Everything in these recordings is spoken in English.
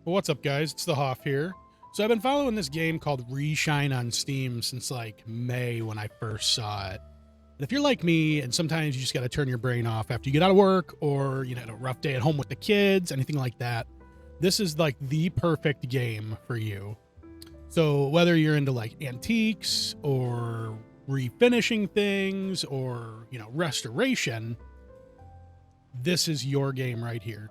Well, what's up, guys? It's the Hoff here. So I've been following this game called Reshine on Steam since like May when I first saw it. And if you're like me, and sometimes you just got to turn your brain off after you get out of work, or you had a rough day at home with the kids, anything like that, this is like the perfect game for you. So whether you're into like antiques or refinishing things or, restoration, this is your game right here.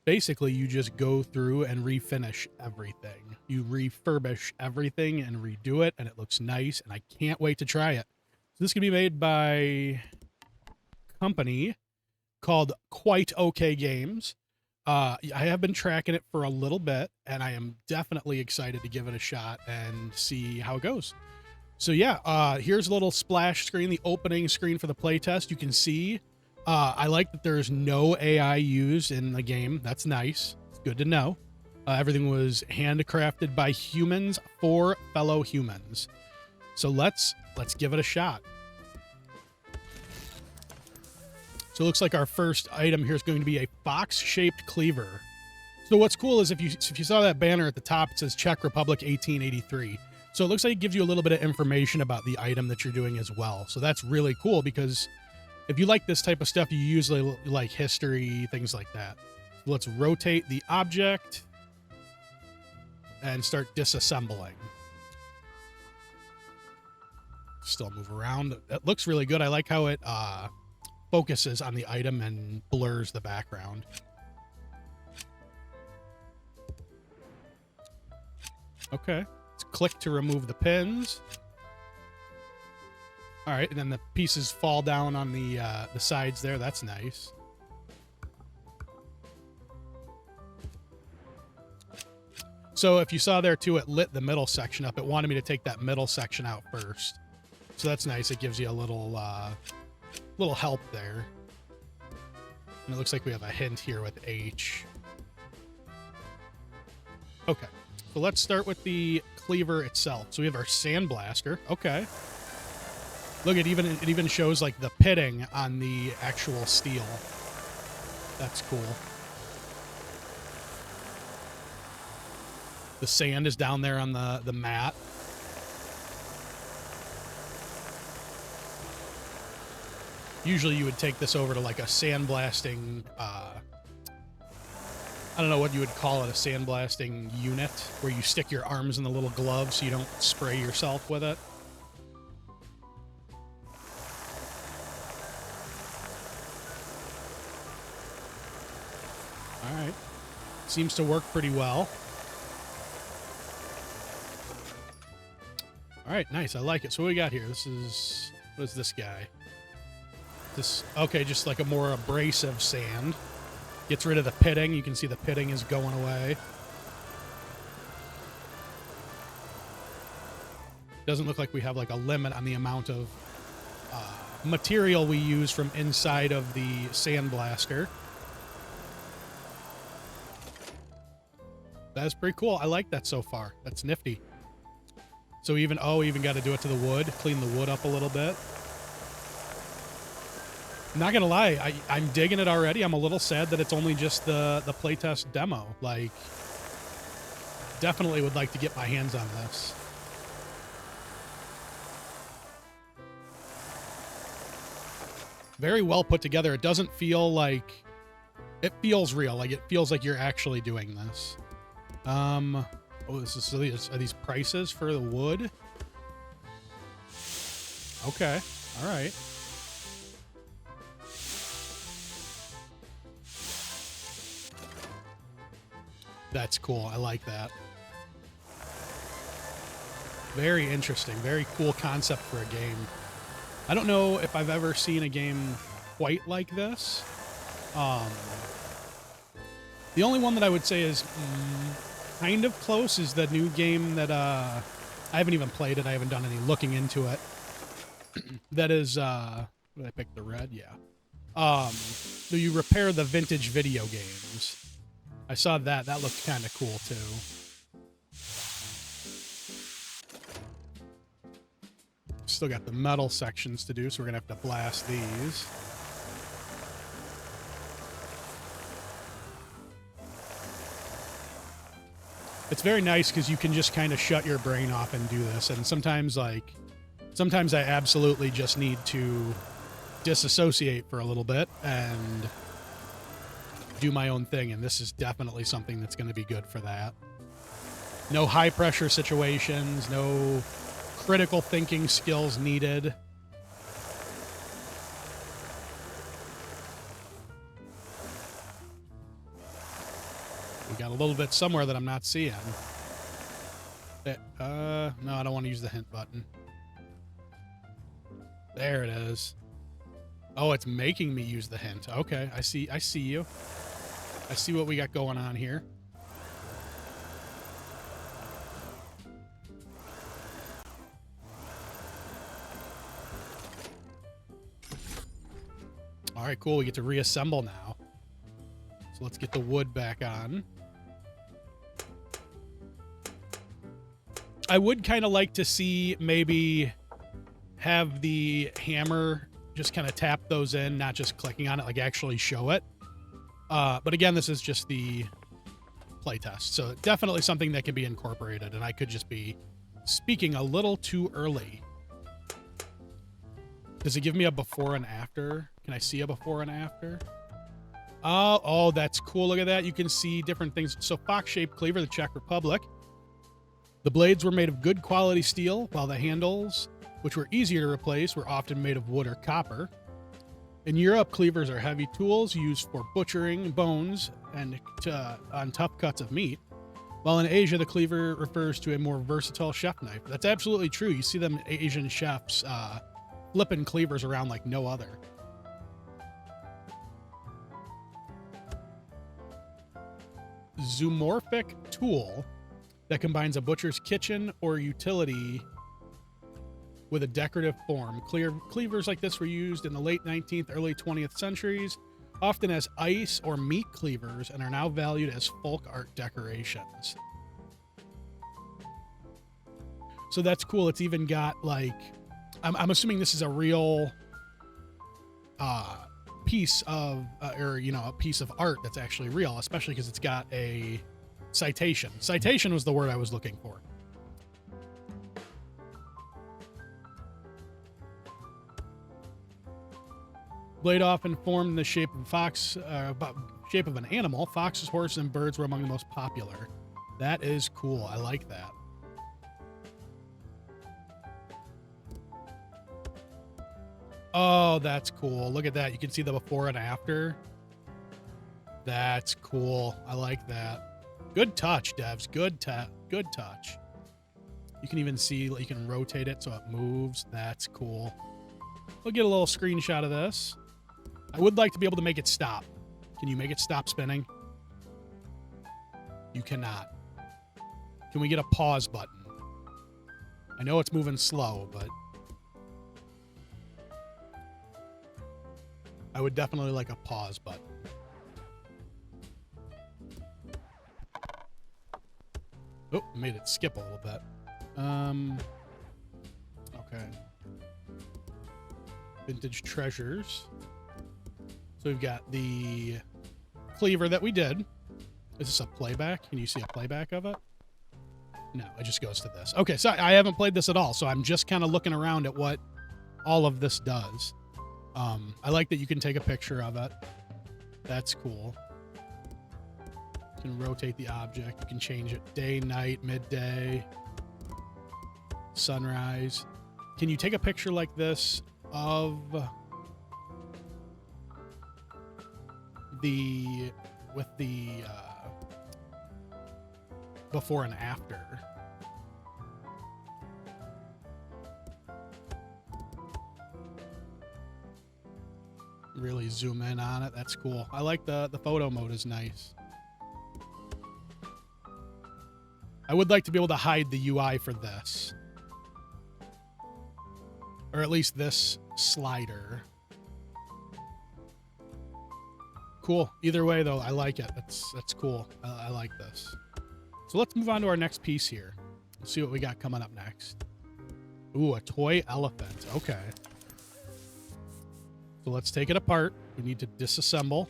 Basically, you just go through and refinish everything. You refurbish everything and redo it, and it looks nice, and I can't wait to try it. So this can be made by a company called Quite Okay Games. I have been tracking it for a little bit, and I am definitely excited to give it a shot and see how it goes. So yeah, here's a little splash screen, the opening screen for the playtest. You can see I like that there's no AI used in the game. That's nice. It's good to know. Everything was handcrafted by humans for fellow humans. So let's give it a shot. So it looks like our first item here is going to be a box-shaped cleaver. So what's cool is if you saw that banner at the top, it says Czech Republic 1883. So it looks like it gives you a little bit of information about the item that you're doing as well. So that's really cool because if you like this type of stuff, you usually like history, things like that. So let's rotate the object and start disassembling. Still move around. That looks really good. I like how it focuses on the item and blurs the background. Okay. Let's click to remove the pins. All right, and then the pieces fall down on the sides there. That's nice. So if you saw there too, it lit the middle section up. It wanted me to take that middle section out first. So that's nice. It gives you a little help there. And it looks like we have a hint here with H. Okay, so let's start with the cleaver itself. So we have our sandblaster. Okay. Look, it even shows like the pitting on the actual steel. That's cool. The sand is down there on the mat. Usually you would take this over to like a sandblasting, I don't know what you would call it, a sandblasting unit, where you stick your arms in the little gloves so you don't spray yourself with it. All right. Seems to work pretty well. All right, nice. I like it. So what we got here? What is this guy? Okay, just like a more abrasive sand. Gets rid of the pitting. You can see the pitting is going away. Doesn't look like we have like a limit on the amount of material we use from inside of the sandblaster. That's pretty cool. I like that so far. That's nifty. So even got to do it to the wood, clean the wood up a little bit. Not gonna lie, I'm digging it already. I'm a little sad that it's only just the playtest demo. Like, definitely would like to get my hands on this. Very well put together. It doesn't feel like... It feels real. Like, it feels like you're actually doing this. Oh, are these prices for the wood? Okay. All right. That's cool. I like that. Very interesting. Very cool concept for a game. I don't know if I've ever seen a game quite like this. The only one that I would say is kind of close is the new game that I haven't even played it. I haven't done any looking into it. That is, did I pick the red? Yeah. So you repair the vintage video games. I saw that. That looked kind of cool, too. Still got the metal sections to do, so we're gonna have to blast these. It's very nice because you can just kind of shut your brain off and do this. And sometimes I absolutely just need to disassociate for a little bit and do my own thing. And this is definitely something that's going to be good for that. No high pressure situations, no critical thinking skills needed. We got a little bit somewhere that I'm not seeing. No, I don't want to use the hint button. There it is. Oh, it's making me use the hint. Okay, I see you. I see what we got going on here. All right, cool. We get to reassemble now. So let's get the wood back on. I would kind of like to see maybe have the hammer just kind of tap those in, not just clicking on it, like actually show it. But again, this is just the playtest, so definitely something that can be incorporated, and I could just be speaking a little too early. Does it give me a before and after? Can I see a before and after? Oh, that's cool. Look at that. You can see different things. So fox-shaped cleaver, the Czech Republic. The blades were made of good quality steel, while the handles, which were easier to replace, were often made of wood or copper. In Europe, cleavers are heavy tools used for butchering bones and on tough cuts of meat, while in Asia, the cleaver refers to a more versatile chef knife. That's absolutely true. You see them Asian chefs flipping cleavers around like no other. Zoomorphic tool that combines a butcher's kitchen or utility with a decorative form. Cleavers like this were used in the late 19th, early 20th centuries, often as ice or meat cleavers, and are now valued as folk art decorations. So that's cool. It's even got like, I'm assuming this is a real piece of, a piece of art that's actually real, especially because it's got a citation. Citation was the word I was looking for. Blade often formed in the shape of shape of an animal. Foxes, horses, and birds were among the most popular. That is cool. I like that. Oh, that's cool. Look at that. You can see the before and after. That's cool. I like that. Good touch, devs. Good touch. You can even see, you can rotate it so it moves. That's cool. We'll get a little screenshot of this. I would like to be able to make it stop. Can you make it stop spinning? You cannot. Can we get a pause button? I know it's moving slow, but I would definitely like a pause button. Oh, made it skip a little bit. Okay. Vintage treasures. So we've got the cleaver that we did. Is this a playback? Can you see a playback of it? No, it just goes to this. Okay, so I haven't played this at all, so I'm just kind of looking around at what all of this does. I like that you can take a picture of it. That's cool. You can rotate the object. You can change it day, night, midday, sunrise. Can you take a picture like this of the before and after? Really zoom in on it. That's cool. I like the photo mode is nice. I would like to be able to hide the UI for this. Or at least this slider. Cool. Either way, though, I like it. That's cool. I like this. So let's move on to our next piece here. Let's see what we got coming up next. Ooh, a toy elephant. Okay. So let's take it apart. We need to disassemble.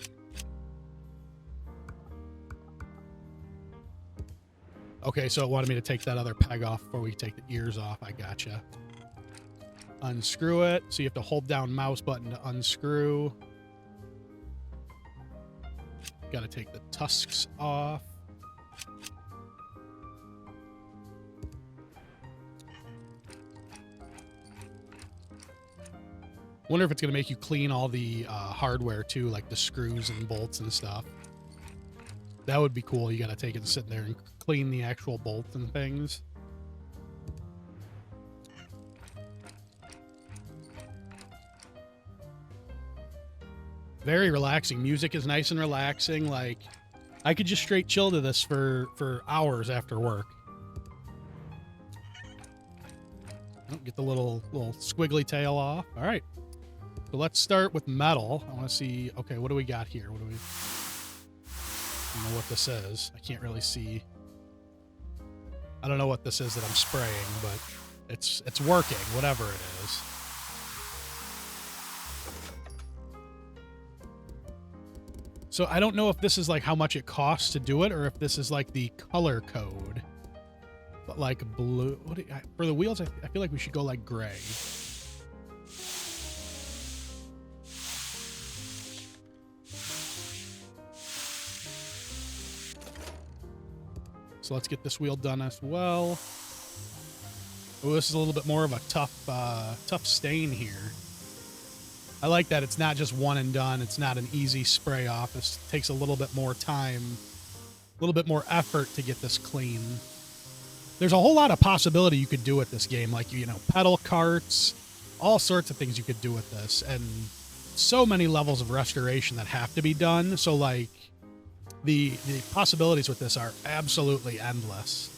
Okay, so it wanted me to take that other peg off before we take the ears off. I gotcha. Unscrew it. So you have to hold down mouse button to unscrew. Got to take the tusks off. Wonder if it's going to make you clean all the hardware too, like the screws and bolts and stuff. That would be cool. You got to take it and sit there and clean the actual bolts and things. Very relaxing. Music is nice and relaxing. Like, I could just straight chill to this for hours after work. Oh, get the little squiggly tail off. All right. So let's start with metal. I want to see. Okay, what do we got here? What do we? I don't know what this is. I can't really see. I don't know what this is that I'm spraying, but it's working, whatever it is. So I don't know if this is like how much it costs to do it, or if this is like the color code. But like blue, for the wheels, I feel like we should go like gray. So let's get this wheel done as well. Oh, this is a little bit more of a tough stain here. I like that it's not just one and done. It's not an easy spray off. This takes a little bit more time, a little bit more effort to get this clean. There's a whole lot of possibility you could do with this game, like, you know, pedal carts, all sorts of things you could do with this, and so many levels of restoration that have to be done. So, like, the possibilities with this are absolutely endless.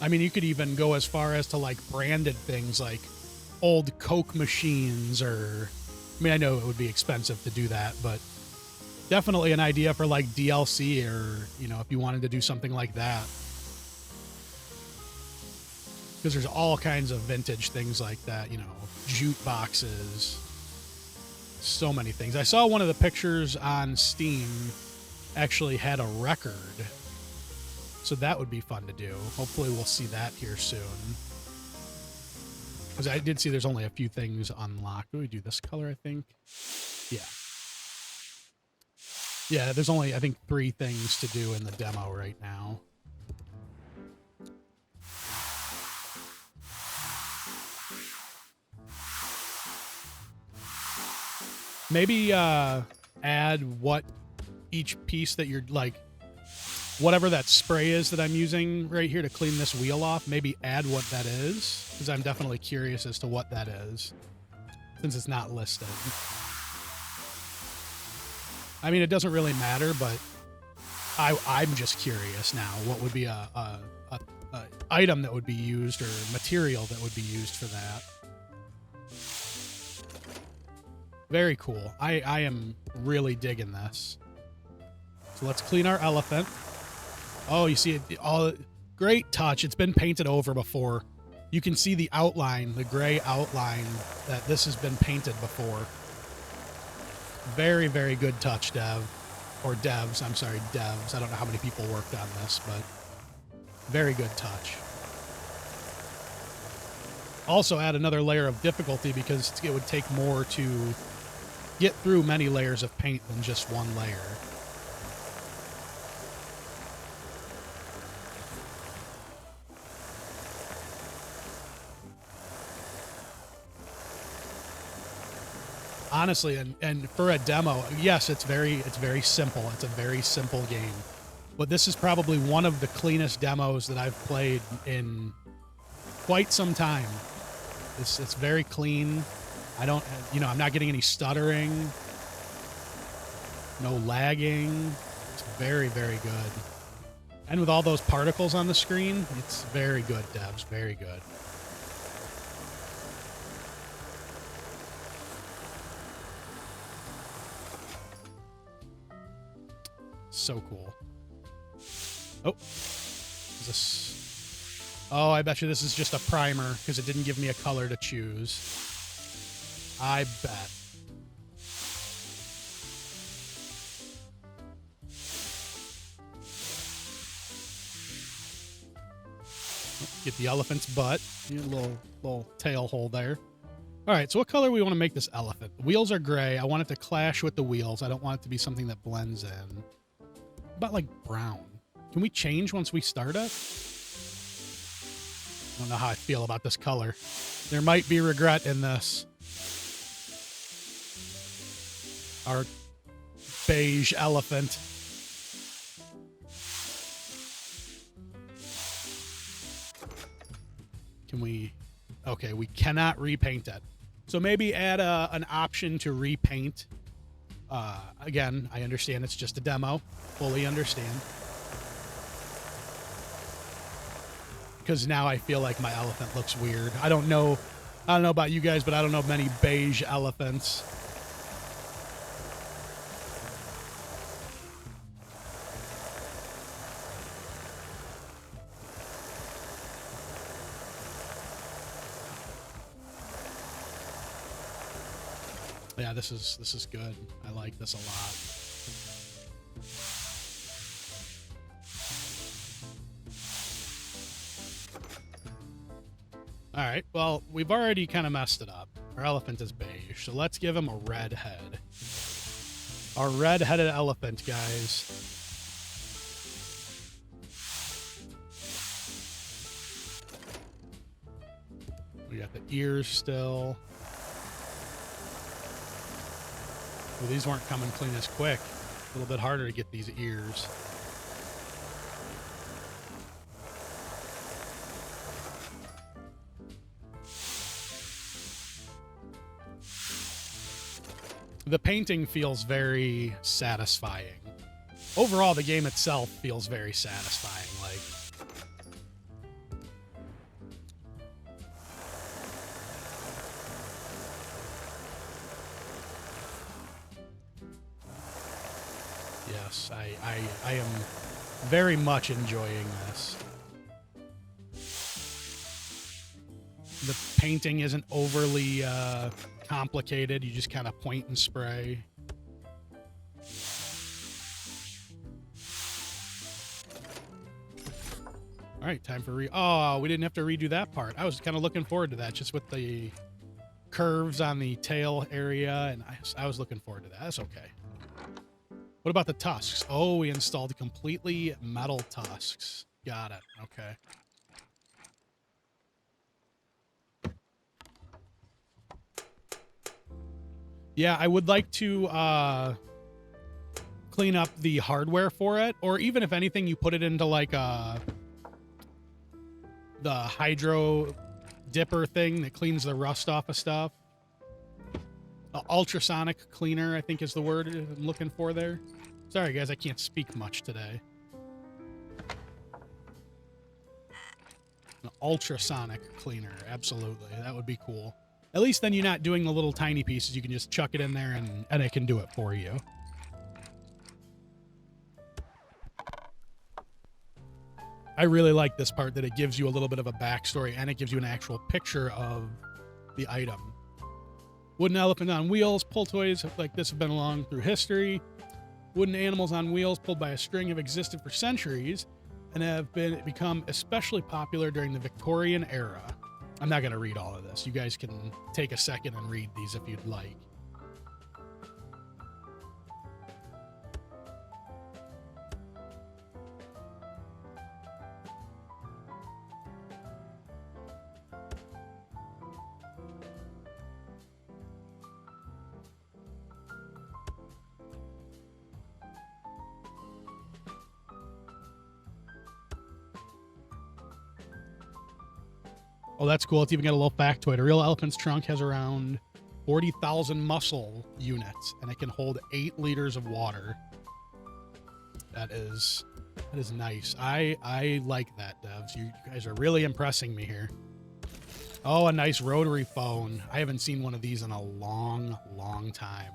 I mean, you could even go as far as to, like, branded things like old Coke machines, or, I mean, I know it would be expensive to do that, but definitely an idea for, like, DLC, or, you know, if you wanted to do something like that. Because there's all kinds of vintage things like that, you know, jute boxes, so many things. I saw one of the pictures on Steam actually had a record. So that would be fun to do. Hopefully we'll see that here soon. Because I did see there's only a few things unlocked. Do we do this color, I think? Yeah. Yeah, there's only, I think, 3 things to do in the demo right now. Maybe add what each piece that you're, like, whatever that spray is that I'm using right here to clean this wheel off, maybe add what that is, because I'm definitely curious as to what that is, since it's not listed. I mean, it doesn't really matter, but I'm just curious now. What would be a item that would be used, or material that would be used for that? Very cool. I am really digging this. So let's clean our elephant. Oh, you see it all. Great touch. It's been painted over before. You can see the outline, the gray outline, that this has been painted before. Very, very good touch, Dev. Or devs. I'm sorry, devs. I don't know how many people worked on this, but very good touch. Also add another layer of difficulty, because it would take more to get through many layers of paint than just one layer. Honestly, and for a demo, yes, it's very simple. It's a very simple game. But this is probably one of the cleanest demos that I've played in quite some time. It's very clean. I don't, you know, I'm not getting any stuttering, no lagging. It's very, very good. And with all those particles on the screen, it's very good, devs, very good. So cool. Oh, Is this... Oh, I bet you this is just a primer because it didn't give me a color to choose. I bet. Get the elephant's butt. A little tail hole there. All right, so what color we want to make this elephant? The wheels are gray. I want it to clash with the wheels. I don't want it to be something that blends in. What about like brown? Can we change once we start it? I don't know how I feel about this color. There might be regret in this. Our beige elephant. Can we... Okay, we cannot repaint it. So maybe add an option to repaint. Again, I understand it's just a demo. Fully understand. Because now I feel like my elephant looks weird. I don't know about you guys, but I don't know many beige elephants. Yeah, this is good. I like this a lot. All right, well, we've already kind of messed it up. Our elephant is beige, so let's give him a red head. Our red-headed elephant, guys. We got the ears still. Well, these weren't coming clean as quick. A little bit harder to get these ears. The painting feels very satisfying. Overall, the game itself feels very satisfying. Like, yes, I am very much enjoying this. The painting isn't overly complicated. You just kind of point and spray. All right, time for oh, we didn't have to redo that part. I was kind of looking forward to that, just with the curves on the tail area, and I was looking forward to that. That's okay. What about the tusks? Oh, we installed completely metal tusks. Got it. Okay. Yeah, I would like to clean up the hardware for it, or even if anything, you put it into like the hydro dipper thing that cleans the rust off of stuff. Ultrasonic cleaner, I think is the word I'm looking for there. Sorry, guys, I can't speak much today. An ultrasonic cleaner, absolutely. That would be cool. At least then you're not doing the little tiny pieces. You can just chuck it in there and it can do it for you. I really like this part that it gives you a little bit of a backstory and it gives you an actual picture of the item. Wooden elephant on wheels. Pull toys like this have been along through history. Wooden animals on wheels pulled by a string have existed for centuries and have become especially popular during the Victorian era. I'm not going to read all of this. You guys can take a second and read these if you'd like. Oh, that's cool. It's even got a little factoid. A real elephant's trunk has around 40,000 muscle units, and it can hold 8 liters of water. That is nice. I like that, devs. You guys are really impressing me here. Oh, a nice rotary phone. I haven't seen one of these in a long, long time.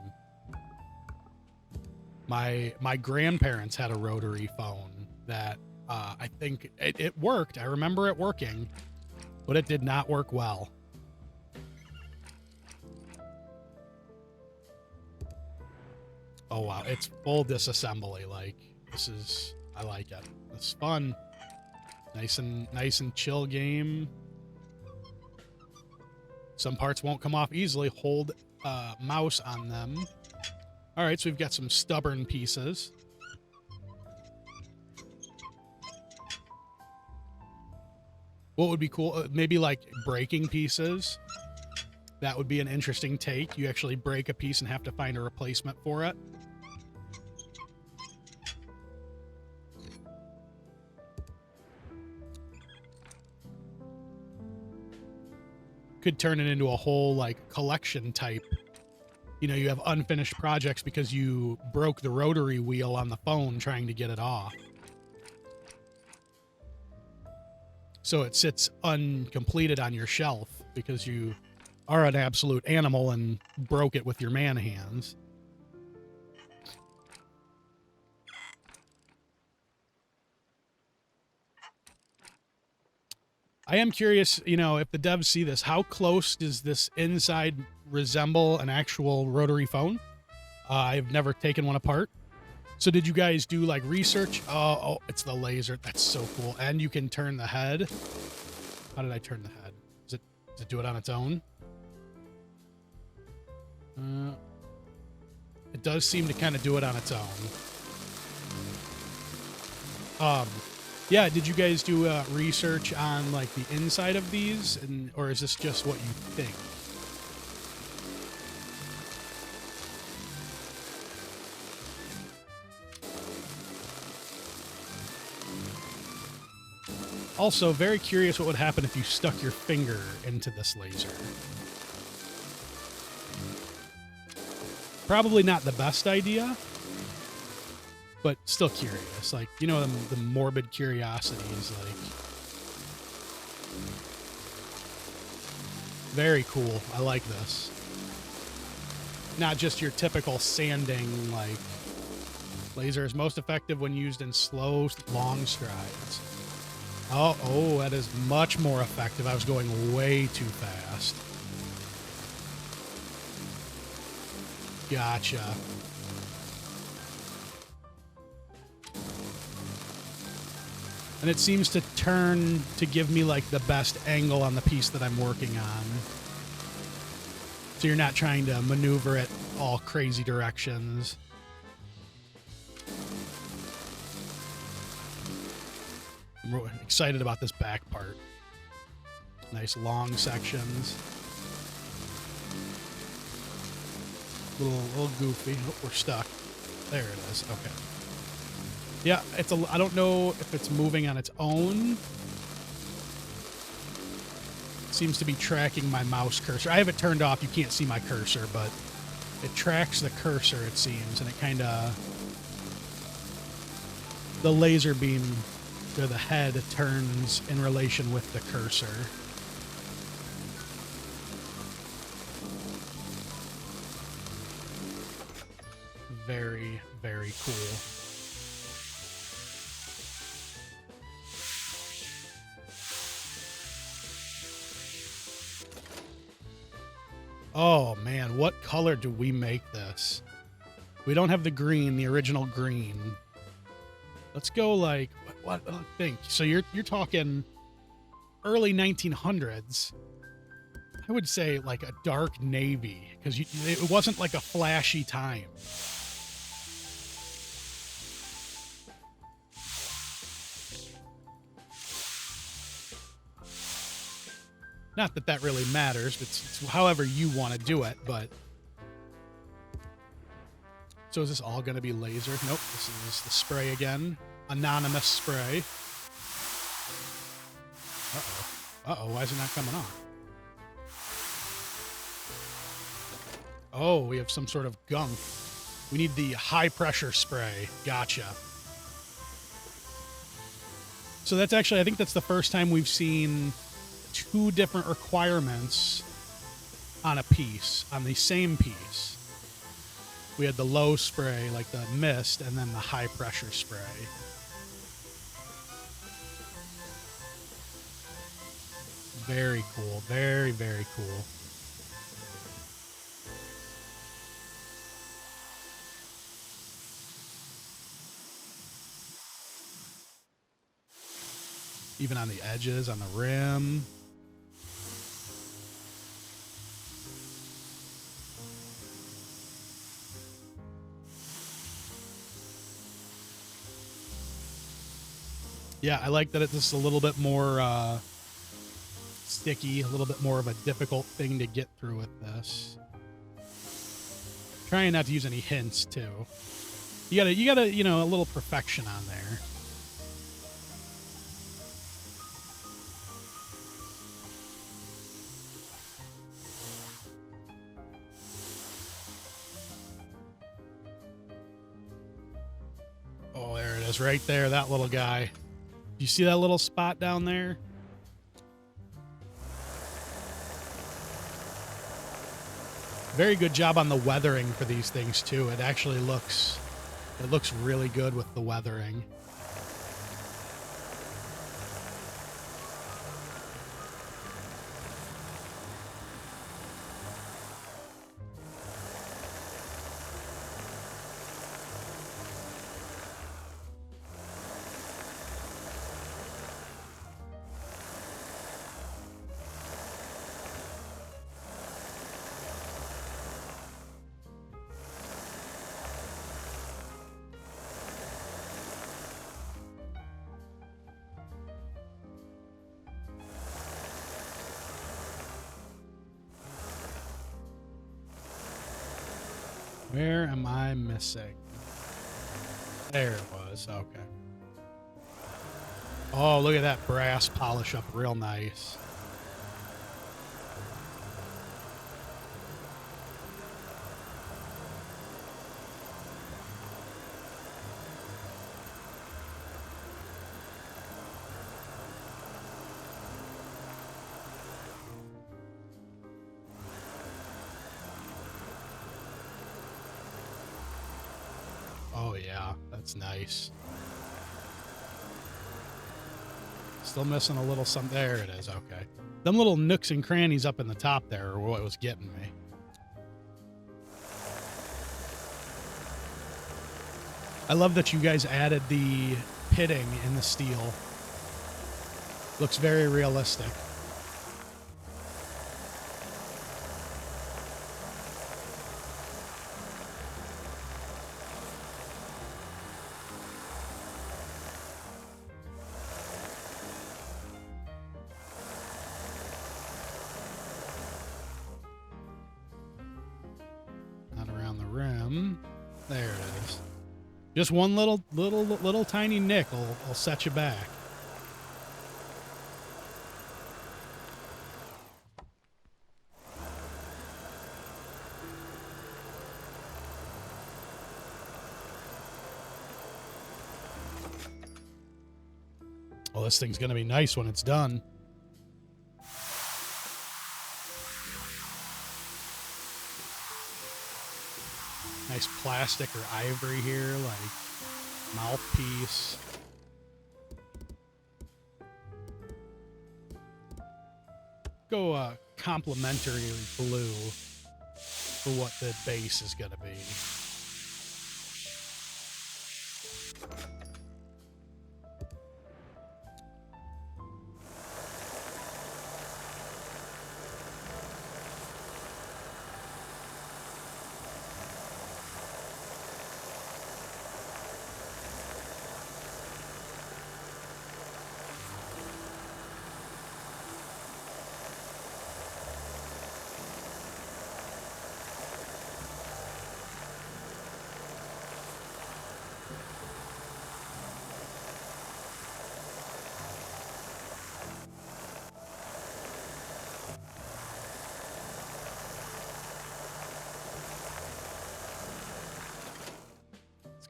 My grandparents had a rotary phone that I think it worked. I remember it working, but it did not work well. Oh, wow. It's full disassembly. Like, I like it. It's fun. Nice and chill game. Some parts won't come off easily. Hold mouse on them. All right, so we've got some stubborn pieces. What would be cool? Maybe like breaking pieces. That would be an interesting take. You actually break a piece and have to find a replacement for it. Could turn it into a whole like collection type. You know, you have unfinished projects because you broke the rotary wheel on the phone trying to get it off. So it sits uncompleted on your shelf because you are an absolute animal and broke it with your man hands. I am curious, you know, if the devs see this, how close does this inside resemble an actual rotary phone? I've never taken one apart. So did you guys do like research? Oh, it's the laser. That's so cool. And you can turn the head. How did I turn the head? Does it do it on its own? It does seem to kind of do it on its own. Yeah, did you guys do research on like the inside of these, or is this just what you think? Also, very curious what would happen if you stuck your finger into this laser. Probably not the best idea, but still curious. Like, you know, the morbid curiosities, like... Very cool. I like this. Not just your typical sanding, like... Laser is most effective when used in slow, long strides. Oh, that is much more effective. I was going way too fast. Gotcha. And it seems to turn to give me like the best angle on the piece that I'm working on. So you're not trying to maneuver it all crazy directions. I'm excited about this back part. Nice long sections. Little goofy. Oh, we're stuck. There it is. Okay. Yeah, I don't know if it's moving on its own. It seems to be tracking my mouse cursor. I have it turned off. You can't see my cursor, but it tracks the cursor, it seems, and it kind of... The laser beam... the head turns in relation with the cursor. Very, very cool. Oh man, what color do we make this? We don't have the green, the original green. Let's go like... What I think. So you're talking early 1900s. I would say like a dark navy, because it wasn't like a flashy time. Not that that really matters. It's however you want to do it, but... So is this all going to be laser? Nope, this is the spray again. Anonymous spray. Uh-oh, why is it not coming on? Oh, we have some sort of gunk. We need the high pressure spray. Gotcha. So that's actually, I think that's the first time we've seen two different requirements on a piece, on the same piece. We had the low spray, like the mist, and then the high pressure spray. Very cool. Very, very cool. Even on the edges, on the rim. Yeah, I like that it's just a little bit more sticky, a little bit more of a difficult thing to get through with this. Trying not to use any hints too. You gotta, you know, a little perfection on there. Oh, there it is, right there, that little guy. You see that little spot down there? Very good job on the weathering for these things too. It actually looks really good with the weathering. Where am I missing? There it was. Okay. Oh, look at that brass polish up real nice. Oh yeah, that's nice. Still missing a little something. There it is. Okay. Them little nooks and crannies up in the top there are what was getting me. I love that you guys added the pitting in the steel. Looks very realistic. There it is. Just one little tiny nick will set you back. Well, this thing's gonna be nice when it's done. Nice plastic or ivory here, like mouthpiece. Go complementary blue for what the base is gonna be.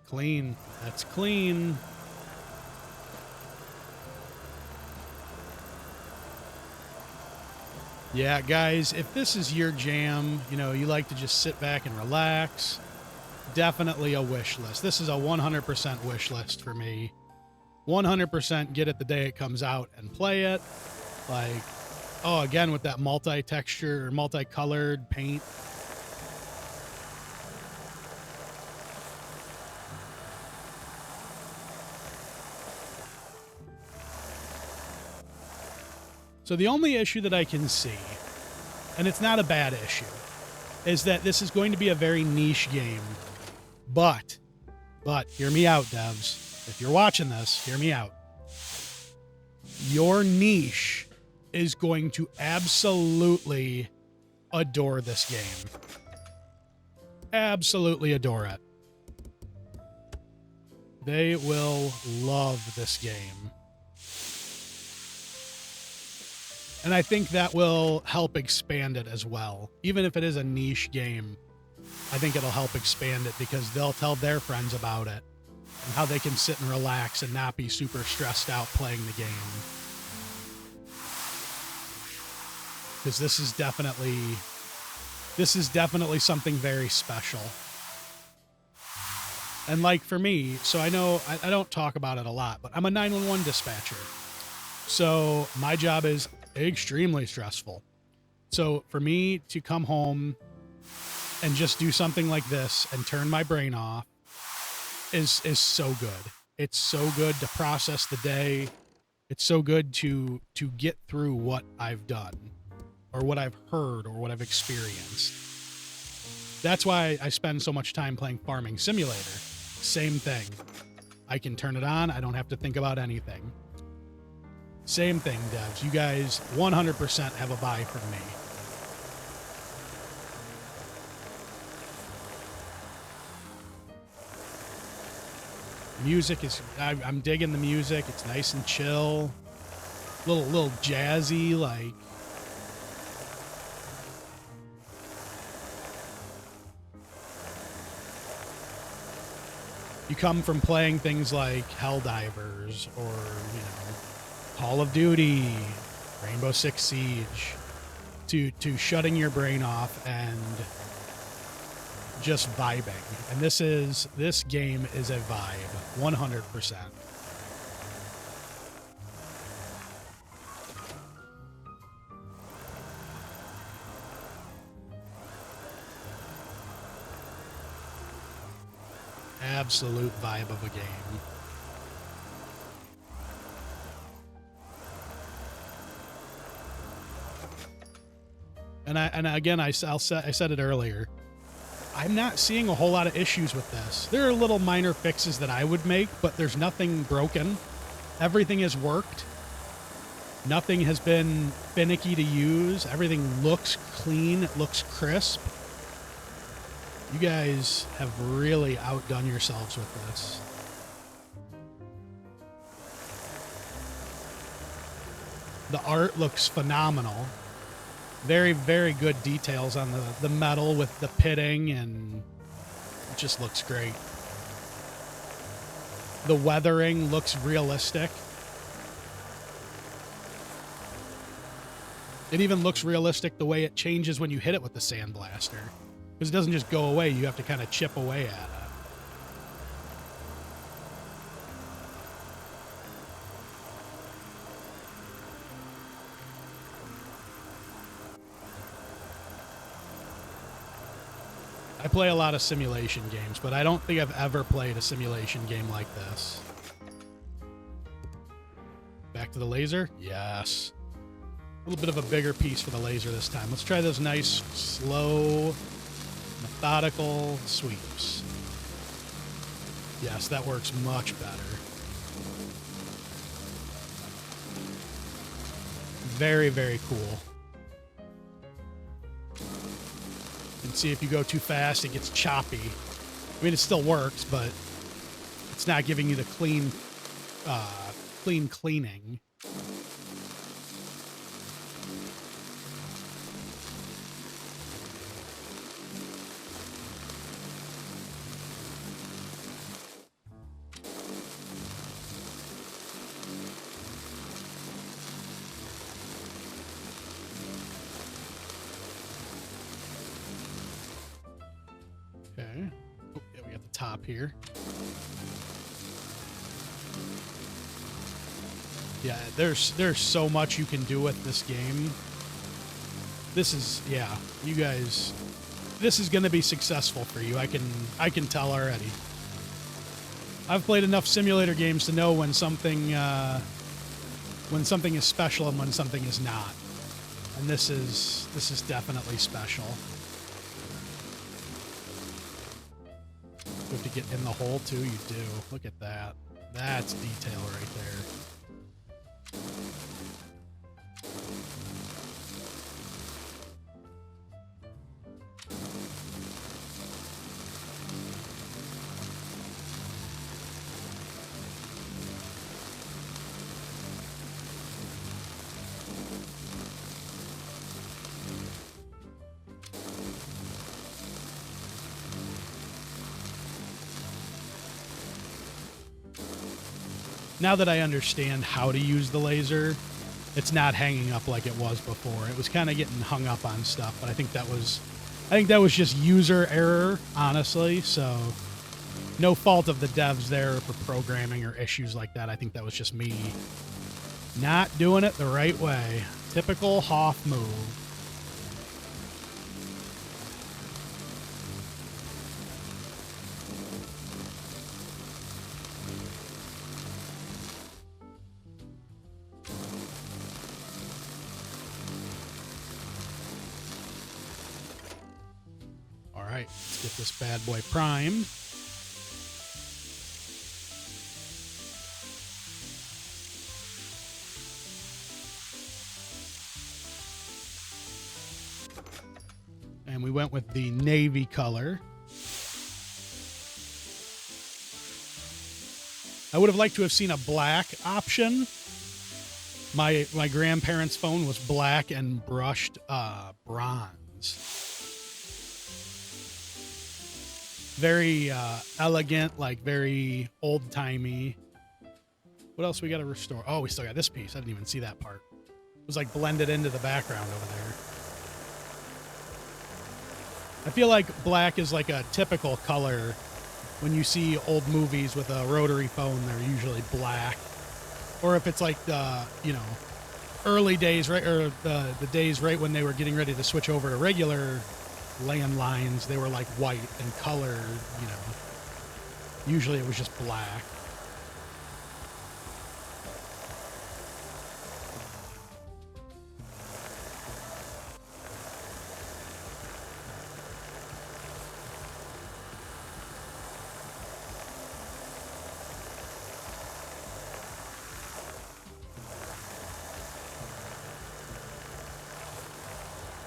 Clean. That's clean. Yeah, guys, if this is your jam, you know, you like to just sit back and relax, definitely a wish list. This is a 100% wish list for me. 100% get it the day it comes out and play it. Like, Oh, again, with that multi-texture or multi-colored paint. So the only issue that I can see, and it's not a bad issue, is that this is going to be a very niche game. But, hear me out, devs. If you're watching this, hear me out. Your niche is going to absolutely adore this game. Absolutely adore it. They will love this game. And I think that will help expand it as well. Even if it is a niche game, I think it'll help expand it because they'll tell their friends about it and how they can sit and relax and not be super stressed out playing the game. Because this is definitely something very special. And like for me, so I know I don't talk about it a lot, but I'm a 911 dispatcher. So my job is extremely stressful. So for me to come home and just do something like this and turn my brain off is so good. It's so good to process the day. It's so good to get through what I've done or what I've heard or what I've experienced. That's why I spend so much time playing Farming Simulator. Same thing. I can turn it on. I don't have to think about anything. Same thing, devs. You guys 100% have a buy from me. Music is, I'm digging the music. It's nice and chill. Little jazzy, like. You come from playing things like Helldivers or, you know, Call of Duty, Rainbow Six Siege, to shutting your brain off and just vibing. And this game is a vibe, 100%. Absolute vibe of a game. And again, I said it earlier. I'm not seeing a whole lot of issues with this. There are little minor fixes that I would make, but there's nothing broken. Everything has worked. Nothing has been finicky to use. Everything looks clean. It looks crisp. You guys have really outdone yourselves with this. The art looks phenomenal. Very, very good details on the metal with the pitting, and it just looks great. The weathering looks realistic. It even looks realistic the way it changes when you hit it with the sandblaster. Because it doesn't just go away, you have to kind of chip away at it. I play a lot of simulation games, but I don't think I've ever played a simulation game like this. Back to the laser? Yes. A little bit of a bigger piece for the laser this time. Let's try those nice, slow, methodical sweeps. Yes, that works much better. Very, very cool. And see, if you go too fast, it gets choppy. I mean, it still works, but it's not giving you the clean cleaning. Okay. Oh, yeah, we got the top here. Yeah, there's so much you can do with this game. This is, yeah, you guys, this is going to be successful for you. I can tell already. I've played enough simulator games to know when something is special and when something is not. And this is definitely special. You have to get in the hole too. You do. Look at that. That's detail right there. Now that I understand how to use the laser, it's not hanging up like it was before. It was kind of getting hung up on stuff, but I think that was just user error, honestly. So no fault of the devs there for programming or issues like that. I think that was just me not doing it the right way. Typical Hoff move. Let's get this bad boy primed. And we went with the navy color. I would have liked to have seen a black option. My grandparents' phone was black and brushed bronze. Very elegant, like very old-timey. What else we got to restore? Oh, we still got this piece. I didn't even see that part. It was like blended into the background over there. I feel like black is like a typical color. When you see old movies with a rotary phone, they're usually black. Or if it's like the, early days, right, or the days right when they were getting ready to switch over to regular landlines, they were like white and colored, Usually it was just black.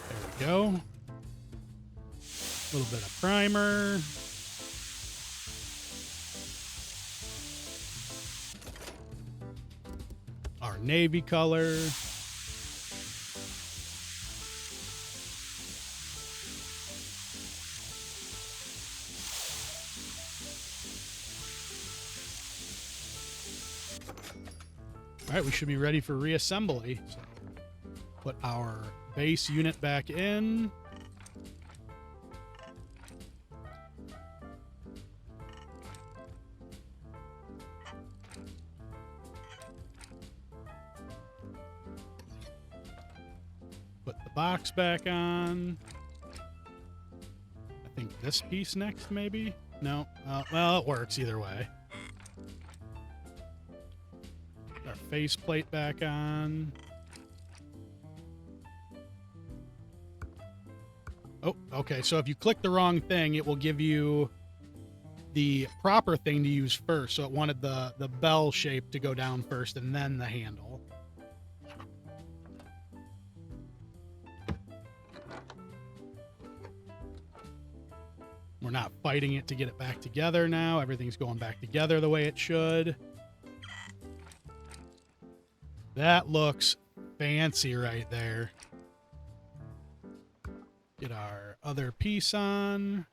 There we go. A little bit of primer. Our navy color. All right, we should be ready for reassembly. So put our base unit back in. Box back on. I think this piece next, maybe? No. Well, it works either way. Our faceplate back on. Oh, okay. So if you click the wrong thing, it will give you the proper thing to use first. So it wanted the bell shape to go down first and then the handle. We're not fighting it to get it back together now. Everything's going back together the way it should. That looks fancy right there. Get our other piece on.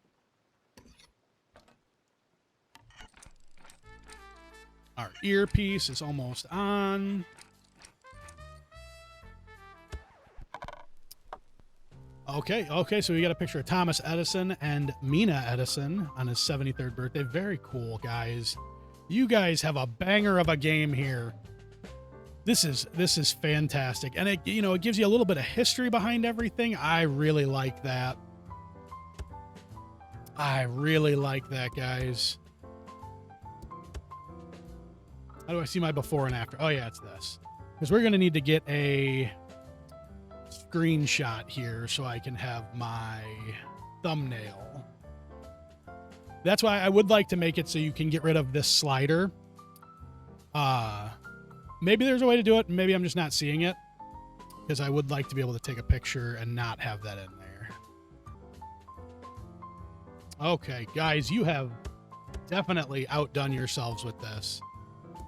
Our earpiece is almost on. Okay, so we got a picture of Thomas Edison and Mina Edison on his 73rd birthday. Very cool, guys. You guys have a banger of a game here. This is fantastic, and it it gives you a little bit of history behind everything. I really like that. I really like that, guys. How do I see my before and after? Oh yeah, it's this. Because we're gonna need to get a screenshot here so I can have my thumbnail. That's why I would like to make it so you can get rid of this slider. Maybe there's a way to do it. Maybe I'm just not seeing it, because I would like to be able to take a picture and not have that in there. Okay, guys, you have definitely outdone yourselves with this.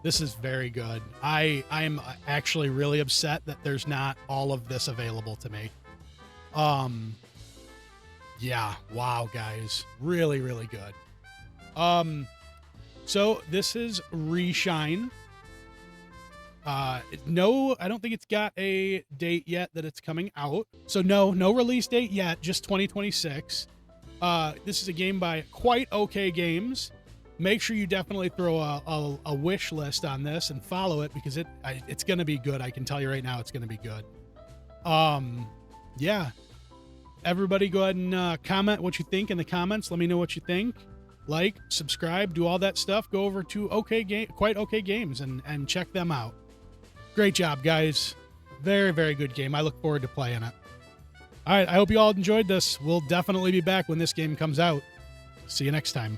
This is very good. I am actually really upset that there's not all of this available to me. Yeah, wow, guys. Really, really good. So this is Reshine. No, I don't think it's got a date yet that it's coming out. So no release date yet, just 2026. This is a game by Quite Okay Games. Make sure you definitely throw a wish list on this and follow it, because it's going to be good. I can tell you right now, it's going to be good. Yeah. Everybody go ahead and comment what you think in the comments. Let me know what you think. Like, subscribe, do all that stuff. Go over to Quite Okay Games and check them out. Great job, guys. Very, very good game. I look forward to playing it. All right, I hope you all enjoyed this. We'll definitely be back when this game comes out. See you next time.